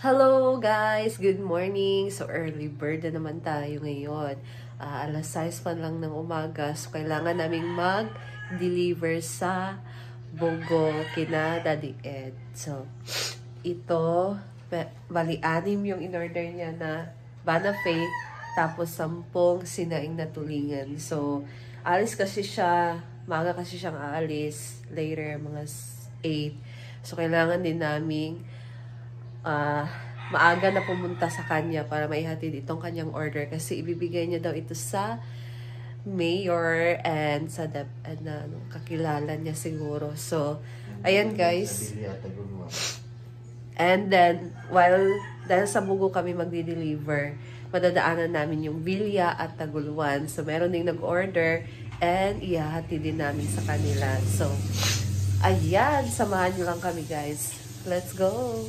Hello guys! Good morning! So early bird na naman tayo ngayon. Alas 6 pa lang ng umaga. So kailangan naming mag-deliver sa Bogo kina Daddy Ed. So ito, bali 6 yung in-order niya na Banafe. Tapos 10 sinaing na tulingan. So alis kasi siya, maaga kasi siyang aalis. Later, mga 8. So kailangan din naming maaga na pumunta sa kanya para maihatid itong kanyang order kasi ibibigay niya daw ito sa mayor and sa kakilala niya siguro. So, ayan guys. And then, dahil sa Bugo kami magdi-deliver, madadaanan namin yung Villa at Taguluan. So, meron ding nag-order and ihahatid din namin sa kanila. So, ayan. Samahan niyo lang kami guys. Let's go!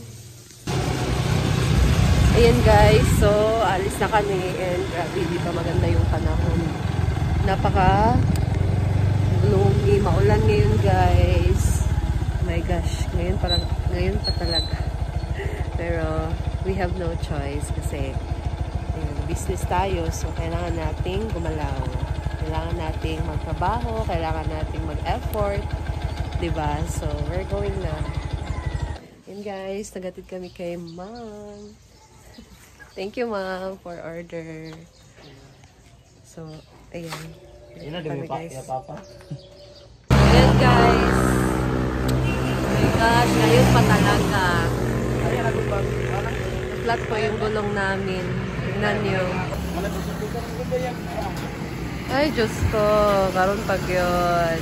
Ayan guys, so alis na kami and grabe, di pa maganda yung panahon. Napaka gloomy, maulan ngayon guys. Oh my gosh, ngayon pa talaga. Pero we have no choice kasi business tayo, so kailangan nating gumalaw. Kailangan nating magtrabaho, kailangan nating mag-effort, diba? So we're going na. Ayan guys, nagatid kami kay Mom. Thank you, Mom, for order. So, ayan. Yun na, di guys. Papa. Ayan, guys. Oh my gosh, ngayon pa talaga. Flat po yung gulong namin. Tingnan nyo. Ay, Diyos ko. Karoon pag yun.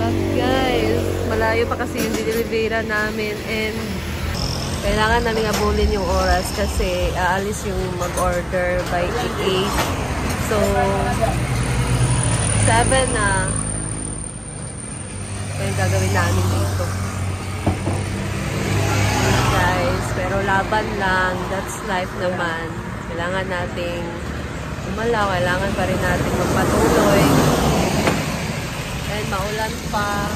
But guys, malayo pa kasi yung delivery namin and kailangan namin abulin yung oras kasi aalis yung mag-order by 8. So, 7 na. Kaya gagawin namin dito. Guys, pero laban lang. That's life naman. Kailangan nating umalaw. Kailangan pa rin nating magpatuloy. And maulan pa.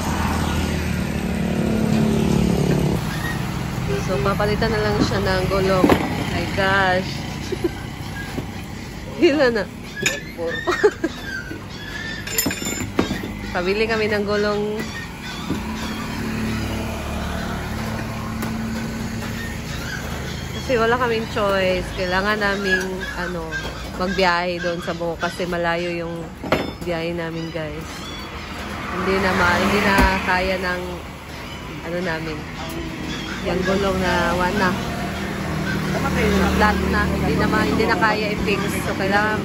So, papalitan na lang siya ng gulong. Oh my gosh. Hila na. Pabili kami ng gulong. Kasi wala kaming choice. Kailangan naming magbiyahe doon sa Bogo kasi malayo yung biyahe namin, guys. Hindi na kaya ng namin. Yung gulong na wala flat na, hindi na kaya i-fix. So, kailangan,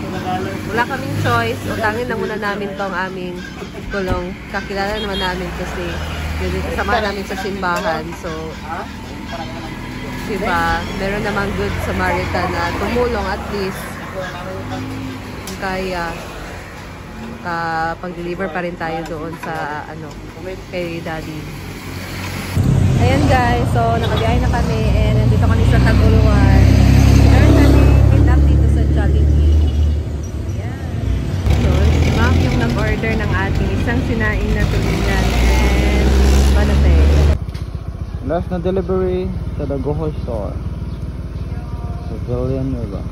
wala kaming choice. Utangin na muna namin tong aming gulong. Kakilala naman namin kasi kasama namin sa simbahan. So, diba, meron namang good Samaritan na tumulong at least kaya pag-deliver pa rin tayo doon sa kay Daddy. Ayan guys, so nakabiyahe na kami and nandito kami sa Taguluan. Meron kami meet up dito sa Jollibee. Ayan. So, si Ma'am yung nag-order ng ating isang sinaing na tulingan and Banafe. Last na delivery sa the Goho store. Sa Villanueva.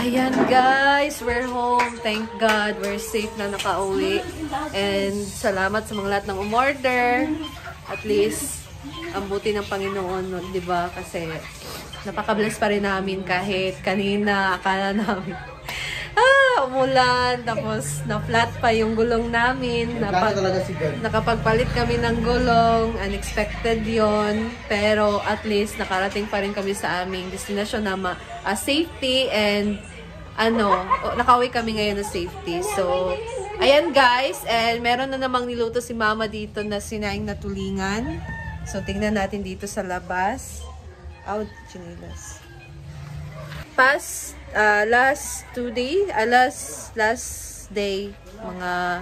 Ayan guys, we're home. Thank God, we're safe na nakauwi. And salamat sa mga lahat ng umorder. At least, ang buti ng Panginoon, di ba? Kasi napaka-bless pa rin namin kahit kanina akala namin umulan, tapos na-flat pa yung gulong namin. Nakapagpalit kami ng gulong, unexpected yon. Pero at least nakarating pa rin kami sa aming destination na safety and nakauwi kami ngayon na safety. So, ayan guys, and meron na namang niluto si Mama dito na sinaing na tulingan. So, tingnan natin dito sa labas. Out, chinilas. Last day, mga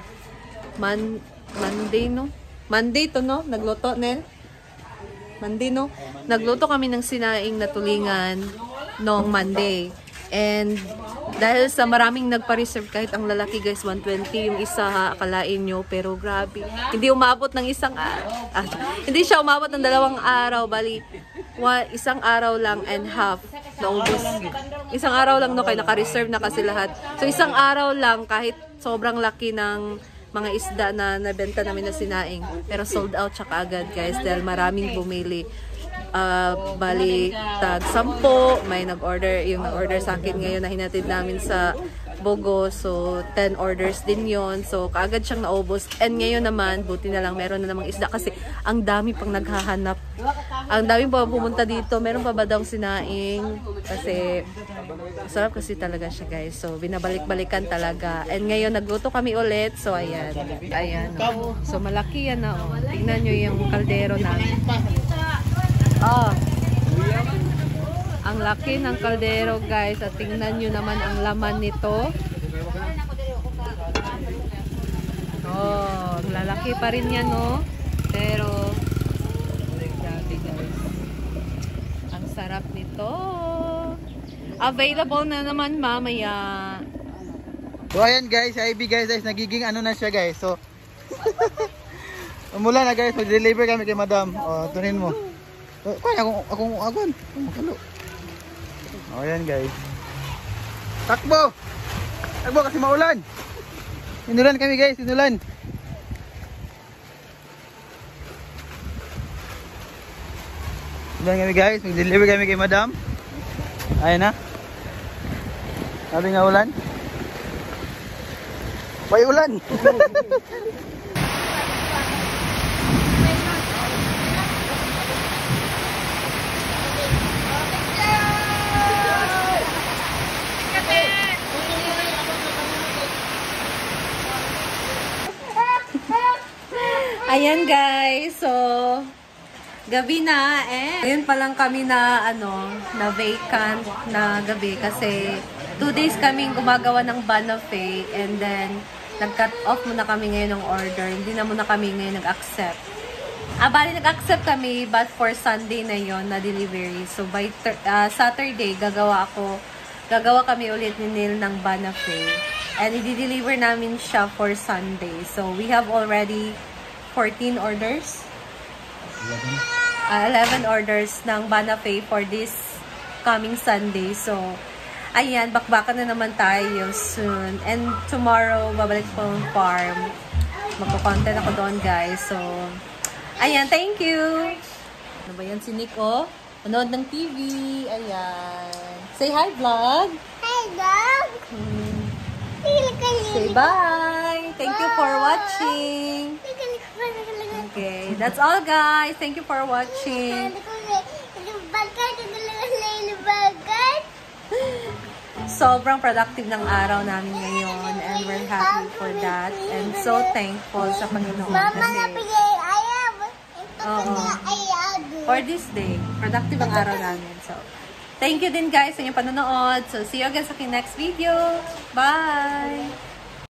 Monday, no? Monday to, no? Nagluto, Nel? Monday, no? Nagluto kami ng sinaing na tulingan noong Monday. And dahil sa maraming nagpa-reserve, kahit ang lalaki guys 120 yung isa ha, akalain nyo, pero grabe, hindi umabot ng hindi siya umabot ng 2 araw, bali isang araw lang and half naubos. Isang araw lang no, kaya naka-reserve na kasi lahat. So isang araw lang, kahit sobrang laki ng mga isda na nabenta namin na sinaing, pero sold out siya kaagad guys dahil maraming bumili. Bali tag 10 may nag-order, yung nag-order sa akin ngayon na hinatid namin sa Bogo, so 10 orders din yon, so kaagad siyang naubos. And ngayon naman buti na lang meron na namang isda kasi ang dami pang naghahanap, ang dami pa pumunta dito. Meron pa ba daw sinaing kasi sarap kasi talaga siya guys, so binabalik-balikan talaga. And ngayon nagluto kami ulit, so ayan oh. So malaki yan na oh. Tingnan nyo yung kaldero namin. Oh, ang laki ng kaldero guys, at tingnan nyo naman ang laman nito. Oh, ang lalaki pa rin yan no, pero grabe guys, ang sarap nito. Available na naman mamaya. So ayan guys, IB guys, nagiging ano na siya guys. So umulan na guys, mag-deliver kami kay madam. Oh, tunin mo. Kaya akong makalo. Oh, ayan guys. Takbo! Takbo kasi maulan. Inulan kami guys, inulan. Inulan kami guys, mag-deliver kami kay madam. Ayan na. Sabi nga ulan. May ulan. Ayan guys, so gabi na ngayon pa lang kami na na vacant na gabi kasi 2 days kaming gumagawa ng Banafé, and then nag-cut off muna kami ngayon ng order. Hindi na muna kami ngayon nag-accept. Bali nag-accept kami but for Sunday na yon na delivery. So by Saturday gagawa kami ulit ni Neil ng Banafé, and i-deliver namin siya for Sunday. So we have already 14 orders. 11 orders ng Banafé for this coming Sunday. So, ayan, bakbakan na naman tayo soon. And tomorrow, babalik po ang farm. Magpo-content ako doon, guys. So, ayan, thank you! Ano ba yan si Nico? Manood ng TV. Ayan. Say hi, vlog! Hi, vlog! Say bye! Thank you for watching! Okay, that's all guys. Thank you for watching. Sobrang productive ng araw namin ngayon, and we're happy for that and so thankful sa Panginoon kasi for this day, productive ang araw namin. So, thank you din guys sa inyong panonood. So, see you again sa next video. Bye!